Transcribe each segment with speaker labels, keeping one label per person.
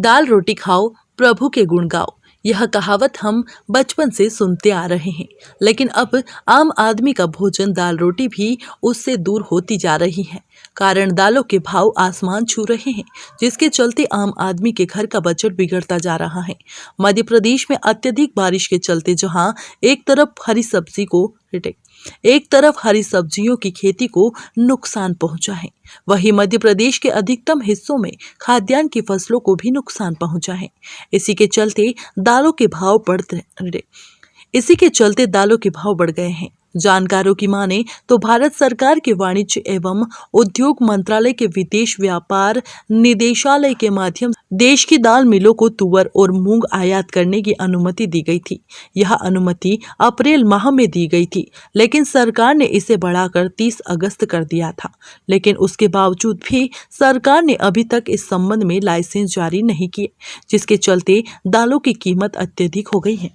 Speaker 1: दाल रोटी खाओ, प्रभु के गुण गाओ। यह कहावत हम बचपन से सुनते आ रहे हैं, लेकिन अब आम आदमी का भोजन दाल रोटी भी उससे दूर होती जा रही है। कारण दालों के भाव आसमान छू रहे हैं, जिसके चलते आम आदमी के घर का बजट बिगड़ता जा रहा है। मध्य प्रदेश में अत्यधिक बारिश के चलते जहां एक तरफ हरी सब्जियों की खेती को नुकसान पहुंचा है, वहीं मध्य प्रदेश के अधिकतम हिस्सों में खाद्यान्न की फसलों को भी नुकसान पहुंचा है। इसी के चलते दालों के भाव बढ़ गए हैं। जानकारों की माने तो भारत सरकार के वाणिज्य एवं उद्योग मंत्रालय के विदेश व्यापार निदेशालय के माध्यम से देश की दाल मिलों को तुअर और मूंग आयात करने की अनुमति दी गई थी। यह अनुमति अप्रैल माह में दी गई थी, लेकिन सरकार ने इसे बढ़ाकर 30 अगस्त कर दिया था। लेकिन उसके बावजूद भी सरकार ने अभी तक इस संबंध में लाइसेंस जारी नहीं किए, जिसके चलते दालों की कीमत अत्यधिक हो गई है।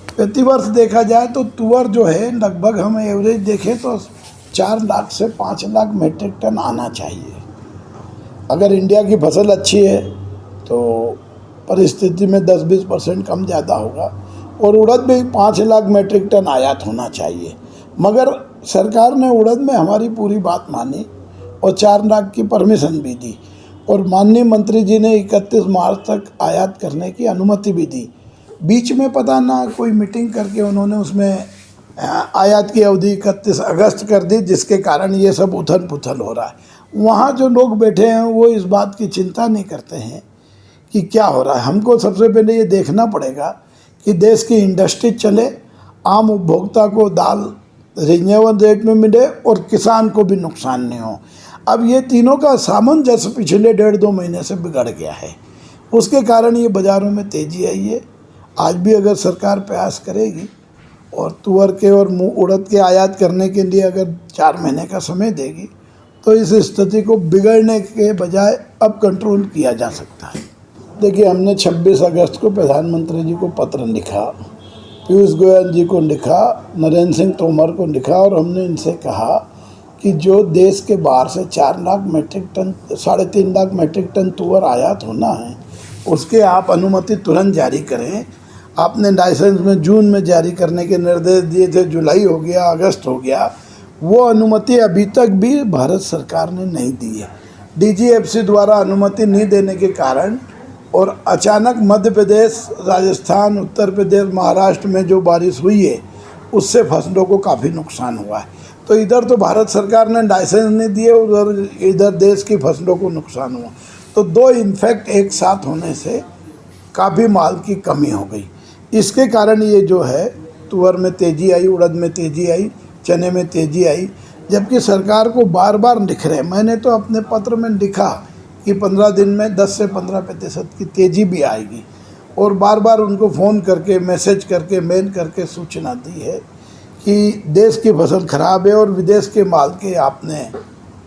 Speaker 2: प्रति वर्ष देखा जाए तो तुअर जो है लगभग हम एवरेज देखें तो 4 लाख से 5 लाख मीट्रिक टन आना चाहिए। अगर इंडिया की फसल अच्छी है तो परिस्थिति में 10-20% कम ज़्यादा होगा, और उड़द भी 5 लाख मीट्रिक टन आयात होना चाहिए। मगर सरकार ने उड़द में हमारी पूरी बात मानी और 4 लाख की परमिशन भी दी, और माननीय मंत्री जी ने 31 मार्च तक आयात करने की अनुमति भी दी। बीच में पता ना कोई मीटिंग करके उन्होंने उसमें आयात की अवधि 31 अगस्त कर दी, जिसके कारण ये सब उथल पुथल हो रहा है। वहाँ जो लोग बैठे हैं वो इस बात की चिंता नहीं करते हैं कि क्या हो रहा है। हमको सबसे पहले ये देखना पड़ेगा कि देश की इंडस्ट्री चले, आम उपभोक्ता को दाल रिजनेबल रेट में मिले और किसान को भी नुकसान नहीं हो। अब ये तीनों का सामंजस्य पिछले 1.5-2 महीने से बिगड़ गया है, उसके कारण ये बाज़ारों में तेज़ी आई है। आज भी अगर सरकार प्रयास करेगी और तुअर के और उड़द के आयात करने के लिए अगर 4 महीने का समय देगी तो इस स्थिति को बिगड़ने के बजाय अब कंट्रोल किया जा सकता है। देखिए, हमने 26 अगस्त को प्रधानमंत्री जी को पत्र लिखा, पीयूष गोयल जी को लिखा, नरेंद्र सिंह तोमर को लिखा, और हमने इनसे कहा कि जो देश के बाहर से 4 lakh metric tonne 3.5 lakh metric tonne तुअर आयात होना है, उसके आप अनुमति तुरंत जारी करें। आपने लाइसेंस में जून में जारी करने के निर्देश दिए थे, जुलाई हो गया, अगस्त हो गया, वो अनुमति अभी तक भी भारत सरकार ने नहीं दी है। डीजीएफसी द्वारा अनुमति नहीं देने के कारण और अचानक मध्य प्रदेश, राजस्थान, उत्तर प्रदेश, महाराष्ट्र में जो बारिश हुई है उससे फसलों को काफ़ी नुकसान हुआ है। तो इधर तो भारत सरकार ने लाइसेंस नहीं दिए, उधर इधर देश की फसलों को नुकसान हुआ। तो 2 इन्फेक्ट एक साथ होने से काफ़ी माल की कमी हो गई। इसके कारण ये जो है तुअर में तेज़ी आई, उड़द में तेज़ी आई, चने में तेज़ी आई, जबकि सरकार को बार बार लिख रहे हैं। मैंने तो अपने पत्र में लिखा कि 15 दिन में 10 से 15% की तेज़ी भी आएगी, और बार बार उनको फ़ोन करके, मैसेज करके, मेल करके सूचना दी है कि देश की फसल खराब है और विदेश के माल के आपने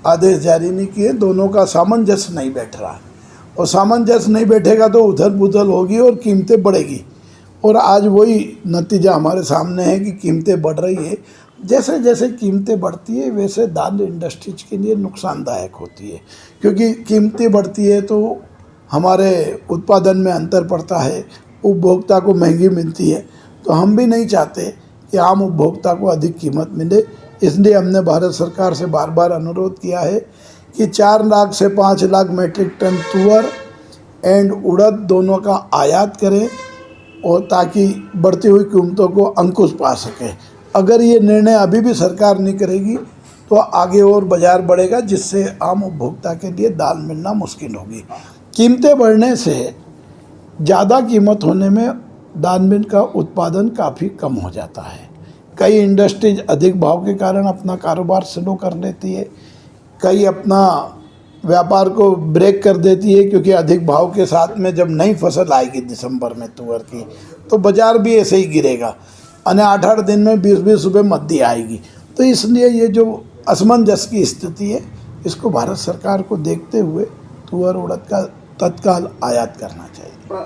Speaker 2: आदेश जारी नहीं किए। दोनों का सामंजस्य नहीं बैठ रहा है, और सामंजस्य नहीं बैठेगा तो उथल पुथल होगी और कीमतें बढ़ेगी। और आज वही नतीजा हमारे सामने है कि कीमतें बढ़ रही है। जैसे जैसे कीमतें बढ़ती है वैसे दाल इंडस्ट्रीज के लिए नुकसानदायक होती है, क्योंकि कीमतें बढ़ती है तो हमारे उत्पादन में अंतर पड़ता है, उपभोक्ता को महंगी मिलती है। तो हम भी नहीं चाहते कि आम उपभोक्ता को अधिक कीमत मिले, इसलिए हमने भारत सरकार से बार बार अनुरोध किया है कि 4 लाख से 5 लाख मीट्रिक टन तुअर एंड उड़द दोनों का आयात करें, और ताकि बढ़ती हुई कीमतों को अंकुश पा सके। अगर ये निर्णय अभी भी सरकार नहीं करेगी तो आगे और बाज़ार बढ़ेगा, जिससे आम उपभोक्ता के लिए दाल मिलना मुश्किल होगी। कीमतें बढ़ने से ज़्यादा कीमत होने में दाल मिल का उत्पादन काफ़ी कम हो जाता है। कई इंडस्ट्रीज अधिक भाव के कारण अपना कारोबार स्लो कर लेती है, कई अपना व्यापार को ब्रेक कर देती है, क्योंकि अधिक भाव के साथ में जब नई फसल आएगी दिसंबर में तुअर की, तो बाज़ार भी ऐसे ही गिरेगा। 8-8 दिन में 20-20 रुपये मद्दी आएगी। तो इसलिए ये जो असमंजस की स्थिति है, इसको भारत सरकार को देखते हुए तुअर उड़द का तत्काल आयात करना चाहिए।